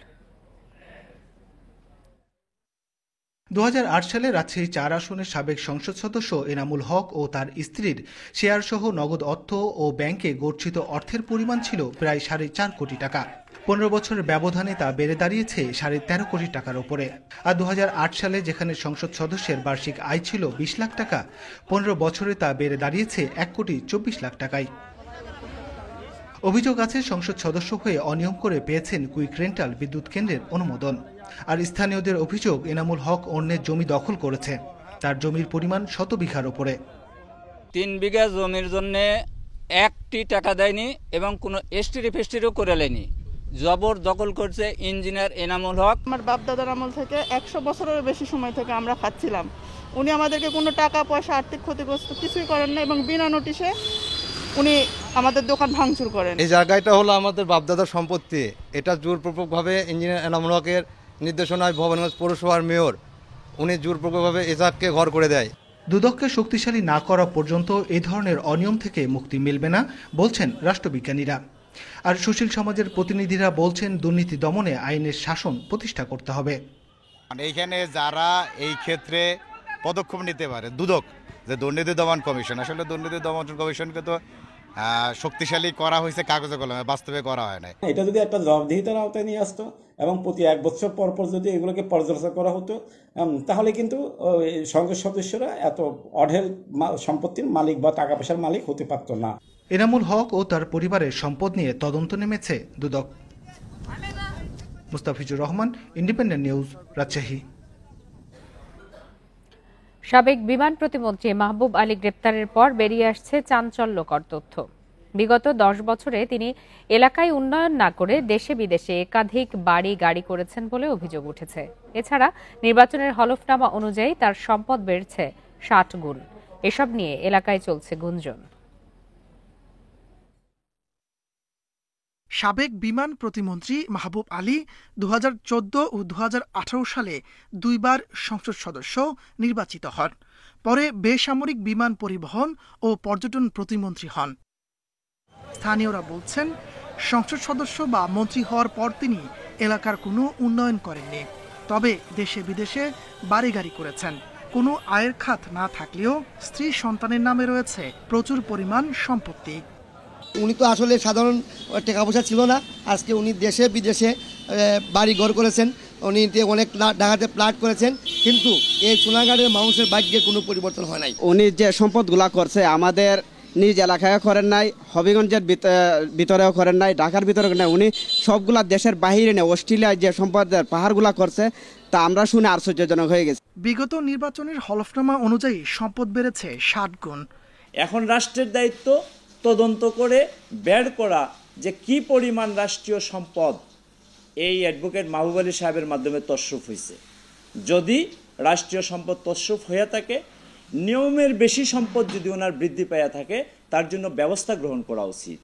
2008 সালে রাজশাহী 4 আসনের সাবেক সংসদ সদস্য এনামুল হক ও তার স্ত্রীর শেয়ারসহ নগদ অর্থ ও ব্যাংকে গচ্ছিত অর্থের পরিমাণ ছিল প্রায় 4.5 কোটি টাকা। 15 বছরের ব্যবধানে তা বেড়ে দাঁড়িয়েছে 13.5 কোটি টাকার উপরে। আর 2008 সালে যেখানে সংসদ সদস্যের বার্ষিক আয় ছিল 20 লাখ টাকা, 15 বছরে তা বেড়ে দাঁড়িয়েছে 1.24 লাখ টাকায়। অভিযোগ আছে, সংসদ সদস্য হয়ে অনিয়ম করে পেয়েছেন কুইক রেন্টাল বিদ্যুৎ কেন্দ্রের অনুমোদন। আর স্থানীয়দের অভিযোগ, এনামুল হক অন্যের জমি দখল করেছে। তার জমির পরিমাণ 100 বিঘার উপরে। 3 বিঘা জমির জন্য 1টি টাকা দেয়নি এবং কোনো এসটিরি ফেস্টিরিও করে নেয়নি। জবর দখল করছে ইঞ্জিনিয়ার এনামুল হক। আমার বাপদাদার আমল থেকে 100 বছরের বেশি সময় থেকে আমরা খাচ্ছিলাম। উনি আমাদেরকে কোনো টাকা পয়সা, আর্থিক ক্ষতিগ্রস্ত কিছুই করেন না এবং বিনা নোটিশে উনি আমাদের দোকান ভাঙচুর করেন। এই জায়গাটা হলো আমাদের বাপদাদার সম্পত্তি। এটা জোরপূর্বকভাবে ইঞ্জিনিয়ার এনামুল হকের নির্দেশনায় ভবানীগঞ্জ পৌরসভার মেয়র উনি জোরপূর্বকভাবে এজাককে ঘর করে দেয়। দুদককে শক্তিশালী না করা পর্যন্ত এই ধরনের অনিয়ম থেকে মুক্তি মিলবে না বলছেন রাষ্ট্রবিজ্ঞানীরা। আর সুশীল সমাজের প্রতিনিধিরা বলছেন, দুর্নীতি দমনে আইনের শাসন প্রতিষ্ঠা করতে হবে। এইখানে যারা এই ক্ষেত্রে পদক্ষেপ নিতে পারে, দুদক যে দুর্নীতি দমন কমিশন, আসলে দুর্নীতি দমন কমিশনকে তো শক্তিশালী করা হয়েছে কাগজে কলমে, বাস্তবে করা হয় না। এটা যদি একটা জবাবদিহিতার আওতায় নিয়ে আসতো এবং প্রতি 1 বছর পর পর যদি এগুলোকে পর্যালোচনা করা হতো, তাহলে কিন্তু সংসদ সদস্যরা এত অঢেল সম্পত্তির মালিক বা টাকা পয়সার মালিক হতে পারত না। এনামুল হক ও তার পরিবারের সম্পদ নিয়ে তদন্ত নেমেছে দুদক। Mustafizur Rahman, Independent News, Rajshahi. সাবেক বিমান প্রতিমন্ত্রী মাহবুব আলী গ্রেপ্তারের পর বেরিয়ে আসছে চাঞ্চল্যকর তথ্য। বিগত 10 বছরে তিনি এলাকায় উন্নয়ন না করে দেশে বিদেশে একাধিক বাড়ি গাড়ি করেছেন বলে অভিযোগ উঠেছে। এছাড়া নির্বাচনের হলফনামা অনুযায়ী তার সম্পদ বেড়েছে 60 গুণ। এসব নিয়ে এলাকায় চলছে গুঞ্জন। সাবেক বিমান প্রতিমন্ত্রী মাহবুব আলী 2014 ও 2018 সালে 2 বার সংসদ সদস্য নির্বাচিত হন। পরে বেসামরিক বিমান পরিবহন ও পর্যটন প্রতিমন্ত্রী হন। স্থানীয়রা বলছেন, সংসদ সদস্য বা মন্ত্রী হওয়ার পর তিনি এলাকার কোনো উন্নয়ন করেননি, তবে দেশে বিদেশে বাড়ি গাড়ি করেছেন। কোনো আয়ের খাত না থাকলেও স্ত্রী সন্তানের নামে রয়েছে প্রচুর পরিমাণ সম্পত্তি। উনি তো আসলে সাধারণ টাকা পয়সা ছিল না, আজকে উনি দেশে বিদেশে বাড়ি ঘর করেছেন, উনি অনেক ঢাকাতে প্লাট করেছেন, কিন্তু এই সোনারগাঁয়ের মানুষের ভাগ্যে কোনো পরিবর্তন হয় নাই। উনি যে সম্পদগুলা করছে আমাদের নিজ এলাকায় করেন নাই, হবিগঞ্জের ভিতরেও করেন নাই, ঢাকার ভিতরে করেন নাই, উনি সবগুলা দেশের বাহিরে নেই, অস্ট্রেলিয়ায় যে সম্পদের পাহাড়গুলা করছে তা আমরা শুনে আশ্চর্যজনক হয়ে গেছি। বিগত নির্বাচনের হলফনামা অনুযায়ী সম্পদ বেড়েছে 60 গুণ। এখন রাষ্ট্রের দায়িত্ব তদন্ত করে বের করা যে কি পরিমাণ রাষ্ট্রীয় সম্পদ এই অ্যাডভোকেট মাহবুব আলী সাহেবের মাধ্যমে তসরুফ হয়েছে। যদি রাষ্ট্রীয় সম্পদ তসরুফ হয়ে থাকে, নিয়মের বেশি সম্পদ যদি ওনার বৃদ্ধি পাইয়া থাকে, তার জন্য ব্যবস্থা গ্রহণ করা উচিত।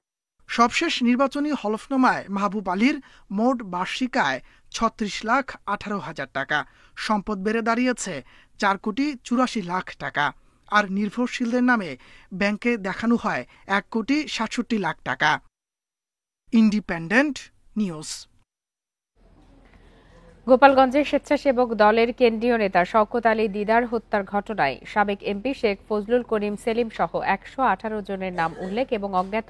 সবশেষ নির্বাচনী হলফনামায় মাহবুব আলীর মোট বার্ষিক আয় 36,18,000 টাকা, সম্পদ বেড়ে দাঁড়িয়েছে 4,84,00,000 টাকা, আর নির্ভরশীলদের নামে ব্যাংকে দেখানো হয় 1,67,00,000 টাকা। Independent news. গোপালগঞ্জের স্বেচ্ছাসেবক দলের কেন্দ্রীয় নেতা শওকত আলী দিদার হত্যার ঘটনায় সাবেক এমপি শেখ ফজলুল করিম সেলিম সহ 118 জনের নাম উল্লেখ এবং অজ্ঞাত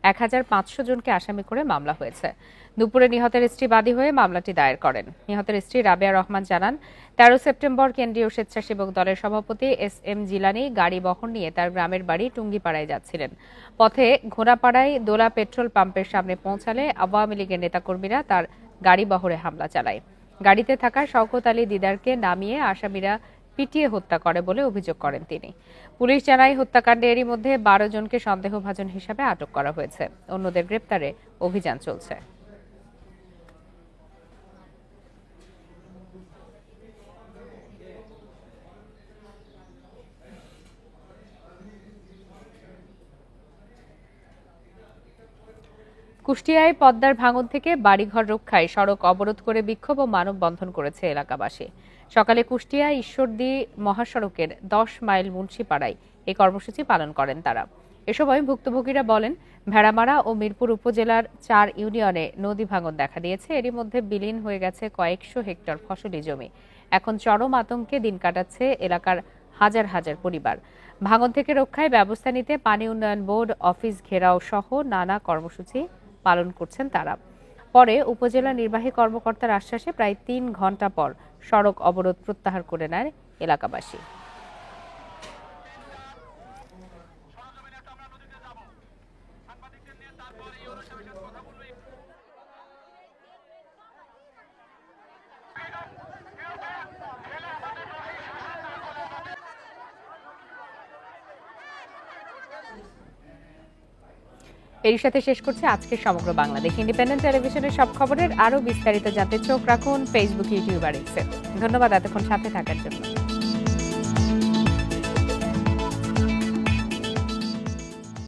1500 জনকে আসামি করে মামলা হয়েছে। দুপুরে নিহতের স্ত্রী বাদী হয়ে মামলাটি দায়ের করেন। নিহতের স্ত্রী রাবেয়া রহমান জানান, 13 সেপ্টেম্বর কেন্দ্রীয় স্বেচ্ছাসেবক দলের সভাপতি SM জিলানি গাড়ি বহর নিয়ে তার গ্রামের বাড়ি টুঙ্গিপাড়ায় যাচ্ছিলেন। পথে ঘোড়াপাড়ায় দোলা পেট্রোল পাম্পের সামনে পৌঁছালে আওয়ামী লীগের নেতাকর্মীরা তার গাড়ি বহরে হামলা চালায়। গাড়িতে থাকা শওকত আলী দিদারকে নামিয়ে আসামিরা পিটিয়ে হত্যা করে বলে অভিযোগ করেন তিনি। পুলিশ জানায়, হত্যাকাণ্ডে এরই মধ্যে 12 জনকে সন্দেহভাজন হিসাবে আটক করা হয়েছে। অন্যদের গ্রেপ্তারে অভিযান চলছে। কুষ্টিয়ায় পদ্মার ভাঙন থেকে বাড়িঘর রক্ষায় সড়ক অবরোধ করে বিক্ষোভ ও মানববন্ধন করেছে এলাকাবাসী। সকালে কুষ্টিয়া ঈশ্বরদী মহাসড়কের 10 মাইল মুন্সিপাড়ায় এই কর্মসূচি পালন করেন তারা। এ সময় ভুক্তভোগীরা বলেন, ভেড়ামারা ও মিরপুর উপজেলার 4 ইউনিয়নে নদী ভাঙন দেখা দিয়েছে। এরই মধ্যে বিলীন হয়ে গেছে কয়েকশো হেক্টর ফসলি জমি। এখন চরম আতঙ্কে দিন কাটাচ্ছে এলাকার হাজার হাজার পরিবার। ভাঙন থেকে রক্ষায় ব্যবস্থা নিতে পানি উন্নয়ন বোর্ড অফিস ঘেরাও সহ নানা কর্মসূচি পালন করছেন তারা। পরে উপজেলা নির্বাহী কর্মকর্তার আশ্বাসে প্রায় 3 ঘন্টা পর সড়ক অবরোধ প্রত্যাহার করে নেয় এলাকাবাসী। এর সাথে শেষ করছে আজকের সমগ্র বাংলাদেশ। ইন্ডিপেন্ডেন্ট টেলিভিশনের সব খবরের আরো বিস্তারিত জানতে চোখ রাখুন ফেসবুক, ইউটিউব আর এক্সে। ধন্যবাদ এতক্ষণ সাথে থাকার জন্য।